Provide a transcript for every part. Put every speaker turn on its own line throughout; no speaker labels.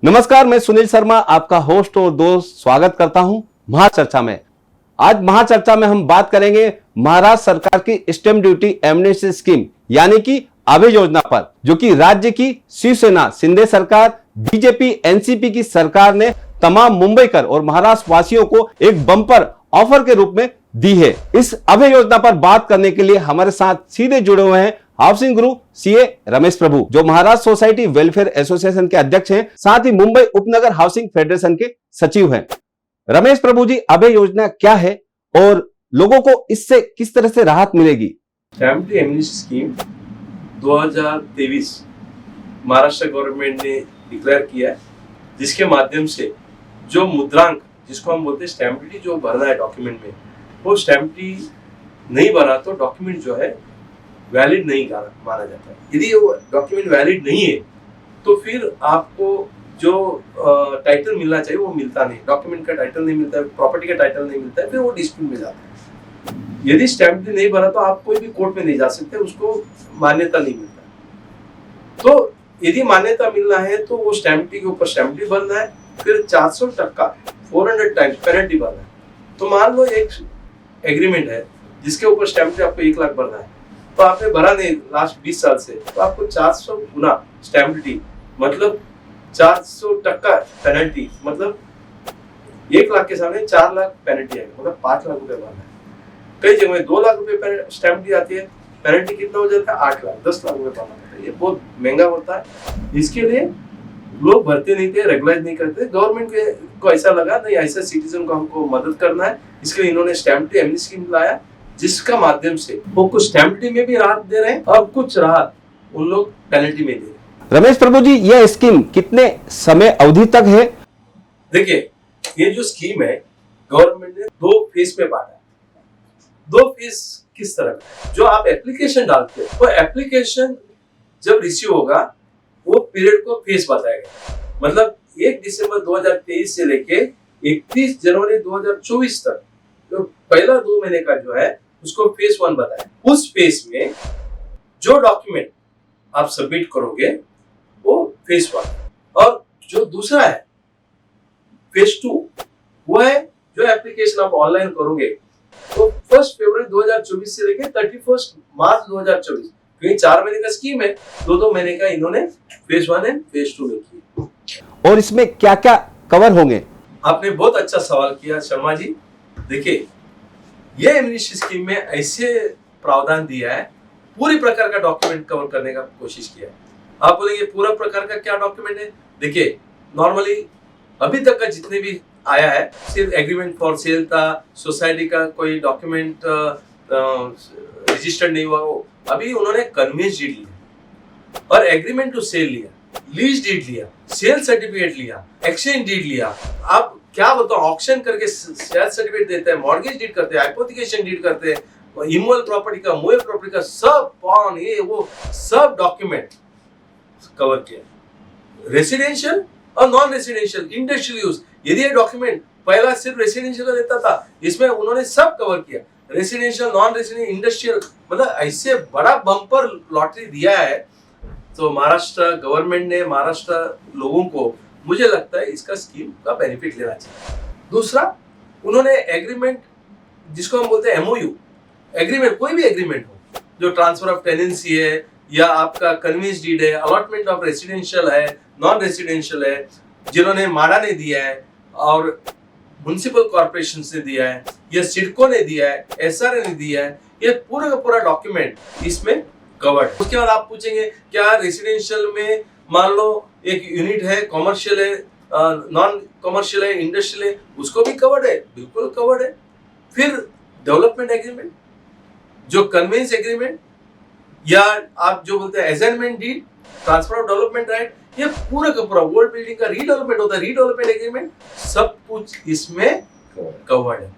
नमस्कार, मैं सुनील शर्मा आपका होस्ट और दोस्त स्वागत करता हूं महाचर्चा में। आज महाचर्चा में हम बात करेंगे महाराष्ट्र सरकार की स्टैंप ड्यूटी एमनेस्टी स्कीम यानी कि अभय योजना पर, जो कि राज्य की शिवसेना शिंदे सरकार, बीजेपी एनसीपी की सरकार ने तमाम मुंबईकर और महाराष्ट्र वासियों को एक बम्पर ऑफर के रूप में दी है। इस अभय योजना पर बात करने के लिए हमारे साथ सीधे जुड़े हुए हैं हाउसिंग गुरु सीए रमेश प्रभु, जो महाराष्ट्र सोसाइटी वेलफेयर एसोसिएशन के अध्यक्ष हैं, साथ ही मुंबई उपनगर हाउसिंग फेडरेशन के सचिव हैं। रमेश प्रभु जी, अभय योजना क्या है और लोगों को इससे किस तरह से राहत मिलेगी?
Stamp duty amnesty scheme 2023 Maharashtra government ने डिक्लेयर किया है, जिसके माध्यम से जो मुद्रांक, जिसको हम बोलते हैं स्टैंप ड्यूटी, जो भरना है डॉक्यूमेंट में, वो स्टैंप ड्यूटी नहीं भरा तो डॉक्यूमेंट जो है वैलिड नहीं माना जाता है। यदि वो डॉक्यूमेंट वैलिड नहीं है तो फिर आपको जो टाइटल मिलना चाहिए वो मिलता नहीं, डॉक्यूमेंट का टाइटल नहीं मिलता है, प्रॉपर्टी का टाइटल नहीं मिलता है, फिर वो डिस्प्यूट में जाता है। यदि स्टैंप ड्यूटी नहीं भरा तो आप कोई भी कोर्ट में नहीं जा सकते, उसको मान्यता नहीं मिलता। तो यदि मान्यता मिलना है तो वो स्टैंप ड्यूटी के ऊपर स्टैंप ड्यूटी भरना है, फिर 400% 400 टाइम्स पेनल्टी भरना है। तो मान लो एक एग्रीमेंट है जिसके ऊपर स्टैंप ड्यूटी आपको 1 लाख भरना है, तो आपने भरा नहीं लास्ट 20 साल से, तो आपको 400 गुना स्टैंप ड्यूटी मतलब 400% पेनल्टी, मतलब 1 लाख के सामने 4 लाख पेनल्टी आएगी, मतलब 5 लाख रुपए भरना है। कई जगह में 2 लाख रुपए स्टैंप ड्यूटी आती है, पेनल्टी कितना हो जाता है 8 लाख 10 लाख रुपए भरना होता है। ये बहुत महंगा होता है, इसके लिए लोग भरते नहीं थे, रेगुलाइज नहीं करते। गवर्नमेंट को ऐसा लगा नहीं, ऐसा सिटीजन को हमको मदद करना है, इसके लिए इन्होंने स्टैंप ड्यूटी एमनेस्टी स्कीम लाया, जिसका माध्यम से वो कुछ स्टैंप ड्यूटी में भी राहत दे रहे हैं और कुछ राहत उन लोग पेनल्टी में दे रहे हैं।
रमेश प्रभु जी, यह स्कीम कितने समय अवधि तक है?
देखिए, ये जो स्कीम है गवर्नमेंट ने 2 फेज में बांटा है। 2 फेज किस तरह का? जो आप एप्लीकेशन डालते हैं, वो एप्लीकेशन जब रिसीव होगा वो पीरियड को फेज बताएगा। मतलब 1 दिसंबर 2023 से लेके 31 जनवरी 2024 तक जो पहला 2 महीने का जो है उसको फेज 1 बताया। उस फेज में जो डॉक्यूमेंट आप सबमिट करोगे वो फेज 1, और जो दूसरा है फेज 2, वो है जो एप्लीकेशन आप ऑनलाइन करोगे तो 1 फरवरी 2024 से लेके 31 मार्च 2024, क्योंकि 4 महीने का स्कीम है, 2 महीने का इन्होंने फेज 1 एंड फेज 2 में किया।
और इसमें क्या क्या कवर होंगे?
आपने बहुत अच्छा सवाल किया शर्मा जी। देखिए, ये एमनेस्टी स्कीम में ऐसे प्रावधान दिया है, पूरी प्रकार का डॉक्यूमेंट कवर करने का कोशिश किया है। आप बोलेंगे पूरा प्रकार का क्या डॉक्यूमेंट है? देखिए, नॉर्मली अभी तक का जितने भी आया है सिर्फ एग्रीमेंट फॉर सेल था, सोसाइटी का कोई डॉक्यूमेंट रजिस्टर्ड नहीं हुआ, अभी उन्होंने कन्वेंस डीड लिया और एग्रीमेंट टू सेल लिया, लीज डीड लिया, सेल सर्टिफिकेट लिया, एक्सचेंज डीड लिया। आप क्या बताओ, ऑक्शन करके सेल सर्टिफिकेट देते हैं, मॉर्गेज डीड करते हैं, हाइपोथिकेशन डीड करते हैं, इमोल प्रॉपर्टी का, मोए प्रॉपर्टी का, सब पॉन ये वो सब डॉक्यूमेंट कवर किया। रेसिडेंशियल और नॉन रेसिडेंशियल, इंडस्ट्रियल यूज, यदि ये डॉक्यूमेंट पहला सिर्फ रेसिडेंशियल का देता था, इसमें उन्होंने सब कवर किया। रेसिडेंशियल, नॉन रेसिडेंशियल, इंडस्ट्रियल, मतलब ऐसे बड़ा बम्पर लॉटरी दिया है। तो महाराष्ट्र गवर्नमेंट ने महाराष्ट्र लोगों को, मुझे लगता है इसका स्कीम का बेनिफिट लेना चाहिए। दूसरा, उन्होंने एग्रीमेंट, जिसको हम बोलते हैं एमओयू एग्रीमेंट, कोई भी एग्रीमेंट हो, जो ट्रांसफर ऑफ टेनेंसी है या आपका कन्वेंस डीड है, अलॉटमेंट ऑफ रेसिडेंशियल है, नॉन रेसिडेंशियल है, जिन्होंने माड़ा ने दिया है और म्युनिसिपल कॉर्पोरेशन ने दिया है या सिडको ने दिया है, एसआरए ने दिया है, ये पूरा का पूरा डॉक्यूमेंट इसमें कवर्ड है। उसके बाद आप पूछेंगे क्या रेसिडेंशियल में मान लो एक यूनिट है, कॉमर्शियल है, नॉन कॉमर्शियल है, इंडस्ट्रियल है, उसको भी कवर्ड है? बिल्कुल कवर्ड है। फिर डेवलपमेंट एग्रीमेंट, जो कन्वेंस एग्रीमेंट या आप जो बोलते हैं assignment deed, transfer of development right, ये पूरा का पूरा वर्ल्ड बिल्डिंग का रीडेवलपमेंट होता है, रीडेवलपमेंट एग्रीमेंट, सब कुछ इसमें कवर्ड है।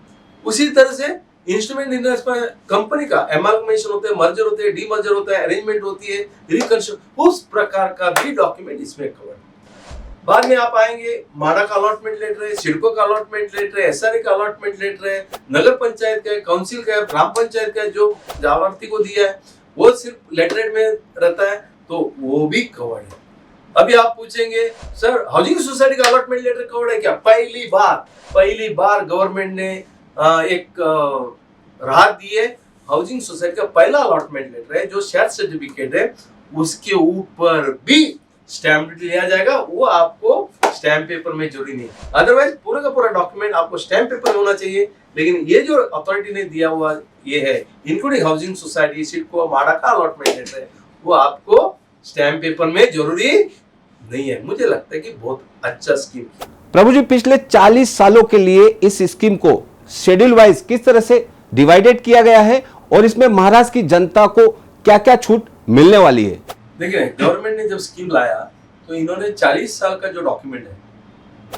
उसी तरह से इंस्ट्रूमेंट इन्वेस्टमेंट कंपनी का एमालगमेशन होते हैं, मर्जर होते हैं, डीमर्जर होता है, अरेंजमेंट होती है, रिकंस्ट्रक्शन, उस प्रकार का भी डॉक्यूमेंट इसमें कवर्ड। बाद में आप आएंगे, माडा का अलॉटमेंट लेटर है, सिडको का अलॉटमेंट लेटर है, एसआरए का अलॉटमेंट लेटर है, नगर पंचायत का है, काउंसिल का है, ग्राम पंचायत का है, जो लाभार्थी को दिया है वो सिर्फ लेटरहेड में रहता है, तो वो भी कवर्ड है। अभी आप पूछेंगे सर हाउसिंग सोसाइटी का अलॉटमेंट लेटर कवर्ड है क्या? पहली बार गवर्नमेंट ने एक राहत दी है। हाउसिंग सोसाइटी का पहला अलॉटमेंट लेटर है जो शेयर सर्टिफिकेट है, उसके ऊपर भी स्टैम्प ड्यूटी लिया जाएगा। वो आपको स्टैम्प पेपर में जरूरी नहीं, अदरवाइज पूरा का पूरा डॉक्यूमेंट आपको स्टैम्प पेपर में होना चाहिए। लेकिन ये जो अथॉरिटी ने दिया हुआ ये है, इंक्लूडिंग हाउसिंग सोसाइटी, सिडको, माडा का अलॉटमेंट लेटर है, वो आपको स्टैम्प पेपर में जरूरी नहीं है। मुझे लगता है कि बहुत अच्छा स्कीम।
प्रभु जी, पिछले 40 सालों के लिए इस स्कीम को शेड्यूल वाइज किस तरह से डिवाइडेड किया गया है और इसमें महाराष्ट्र की जनता को क्या क्या छूट मिलने वाली है?
देखिए, गवर्नमेंट ने जब स्कीम लाया तो इन्होंने 40 साल का जो डॉक्यूमेंट है,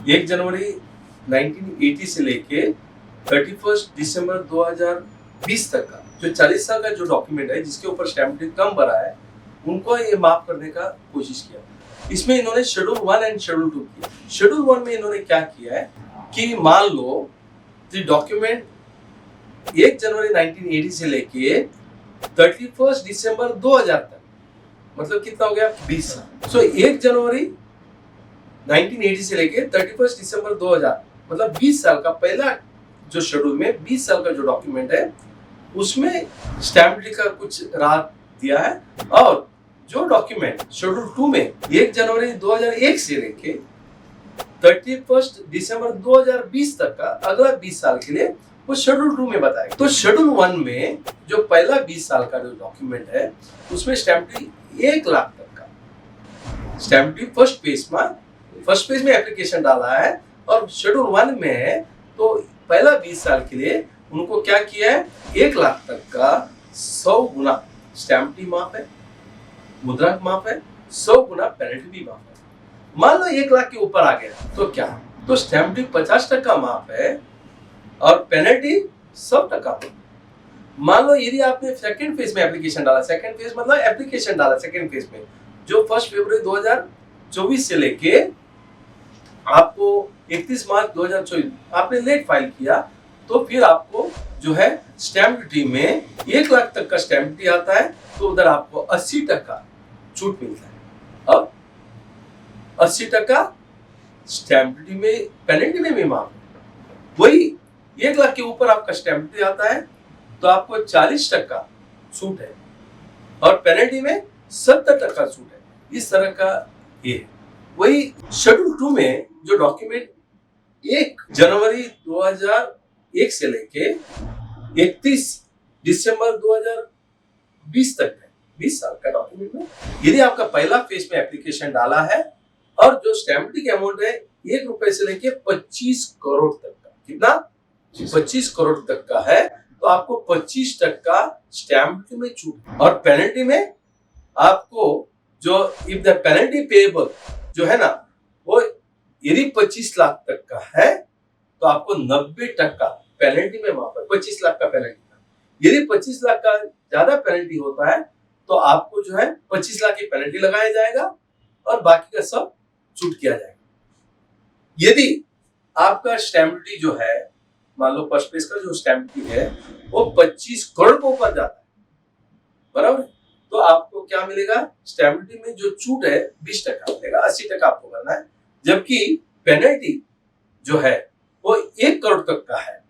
1 जनवरी 1980 से लेके 31 दिसंबर 2020 तक का जो 40 साल का जो डॉक्यूमेंट है, जिसके ऊपर स्टैम्प ड्यूटी कम भरा है, उनको ये माफ करने का कोशिश किया। इसमें इन्होंने शेड्यूल 1 एंड शेड्यूल 2 किया। शेड्यूल 1 में इन्होंने क्या किया है कि मान लो डॉक्यूमेंट 1 जनवरी 1980 से लेके 31 दिसंबर 2000 तक, मतलब कितना हो गया? 20 साल। सो 1 जनवरी 1980 से लेके 31 दिसंबर 2000, मतलब 20 साल का पहला जो शेड्यूल में 20 साल का जो डॉक्यूमेंट है, उसमें स्टैम्प ड्यूटी का कुछ राहत दिया है। और जो डॉक्यूमेंट शेड्यूल 2 में 1 जनवरी 2001 से लेके 31 दिसंबर 2020 तक का अगला 20 साल के लिए, वो शेड्यूल 2 में बताया। तो शेड्यूल 1 में जो पहला 20 साल का जो डॉक्यूमेंट है, उसमें स्टैम्प ड्यूटी 1 लाख तक का स्टैम्प ड्यूटी फर्स्ट पेज में एप्लीकेशन डाला है। और शेड्यूल 1 में है तो पहला 20 साल के लिए उनको क्या किया है, 1 लाख तक का 100 गुना स्टैम्प ड्यूटी माफ है, मुद्रा माफ है, 100 गुना पेनल्टी भी माफ है। मान लो 1 लाख के ऊपर आ गया तो क्या? तो स्टैम्प ड्यूटी 50% माफ है और पेनल्टी 100%। मान लो यदि आपने सेकंड फेज में एप्लीकेशन डाला, सेकंड फेज मतलब एप्लीकेशन डाला सेकंड फेज में, जो 1 फरवरी 2024 से लेके आपको 31 मार्च 2024 आपने लेट फाइल किया, तो फिर आपको जो है स्टैम्प ड्यूटी में 1 लाख तक का स्टैम्प ड्यूटी आता है, तो उधर आपको 80% छूट मिलता है। अब 80% स्टैम्प ड्यूटी में, पेनल्टी में भी माफ है। वही 1 लाख के ऊपर आपका स्टैम्प ड्यूटी आता है तो आपको 40% छूट है और पेनल्टी में 70% छूट है। इस तरह का ये है। वही शेड्यूल 2 में जो डॉक्यूमेंट 1 जनवरी 2001 से लेके 31 दिसंबर 2020 तक है, 20 साल का डॉक्यूमेंट में, यदि आपका पहला फेज में एप्लीकेशन डाला है और जो स्टैम्प ड्यूटी का अमाउंट है 1 रुपए से लेके 25 करोड़ तक का, कितना? 25 करोड़ तक का है, तो आपको 25% स्टैम्प ड्यूटी में छूट। और पेनल्टी में आपको जो इफ द पेनल्टी पेएबल जो है ना, वो यदि 25 लाख तक का है तो आपको 90% पेनल्टी में माफ है। 25 लाख का पेनल्टी था, यदि 25 लाख का ज्यादा पेनल्टी होता है तो आपको जो है 25 लाख की पेनल्टी लगाया जाएगा और बाकी का सब छूट किया जाएगा। यदि आपका स्टैम्प ड्यूटी जो है, मान लो फर्स्ट पेज का जो स्टैम्प ड्यूटी है वो 25 करोड़ के ऊपर जाता है, बराबर, तो आपको क्या मिलेगा? स्टैम्प ड्यूटी में जो छूट है 20% मिलेगा, 80% आपको करना है। जबकि पेनल्टी जो है वो 1 करोड़ तक का है,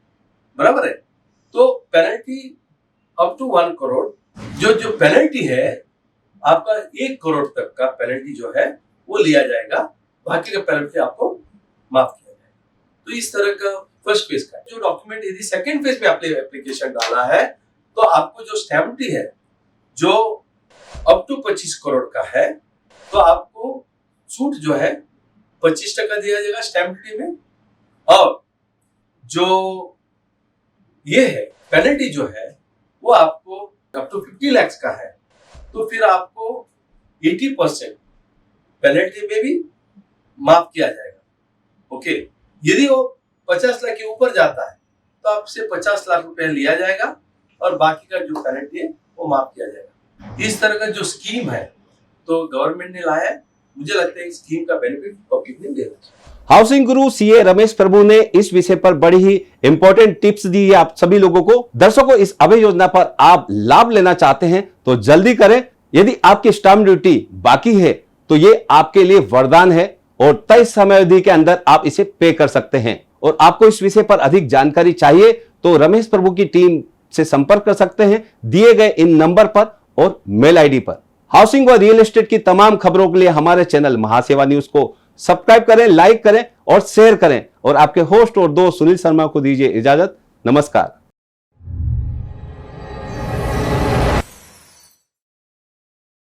बराबर है, तो पेनल्टी अप टू 1 करोड़, जो पेनल्टी है आपका 1 करोड़ तक का पेनल्टी जो है वो लिया जाएगा, बाकी का पेनल्टी आपको माफ किया जाएगा। तो इस तरह का फर्स्ट फेज का जो डॉक्यूमेंट, यदि सेकंड फेज में आपने एप्लीकेशन डाला है तो आपको जो स्टैम्प ड्यूटी है जो अप टू 25 करोड़ का है, तो आपको छूट जो है 25% दिया जाएगा स्टैम्प ड्यूटी में। और जो ये है पेनल्टी जो है वो आपको अप टू 50 लाख का है, तो फिर आपको 80% पेनल्टी में भी माफ किया जाएगा। ओके, यदि वो 50 लाख के ऊपर जाता है तो आपसे 50 लाख रुपए लिया जाएगा और बाकी का जो पेनल्टी है वो माफ किया जाएगा। इस तरह का जो स्कीम है तो गवर्नमेंट ने लाया है, मुझे लगता है इस स्कीम का बेनिफिट पब्लिक ने लेना चाहिए।
हाउसिंग गुरु सीए रमेश प्रभु ने इस विषय पर बड़ी ही इंपॉर्टेंट टिप्स दी है आप सभी लोगों को। दर्शकों, इस अभय योजना पर आप लाभ लेना चाहते हैं तो जल्दी करें। यदि आपकी स्टैम्प ड्यूटी बाकी है तो ये आपके लिए वरदान है और तय समय अवधि के अंदर आप इसे पे कर सकते हैं। और आपको इस विषय पर अधिक जानकारी चाहिए तो रमेश प्रभु की टीम से संपर्क कर सकते हैं दिए गए इन नंबर पर और मेल आईडी पर। हाउसिंग व रियल एस्टेट की तमाम खबरों के लिए हमारे चैनल महासेवा न्यूज को सब्सक्राइब करें, लाइक करें और शेयर करें। और आपके होस्ट और दोस्त सुनील शर्मा को दीजिए इजाजत। नमस्कार।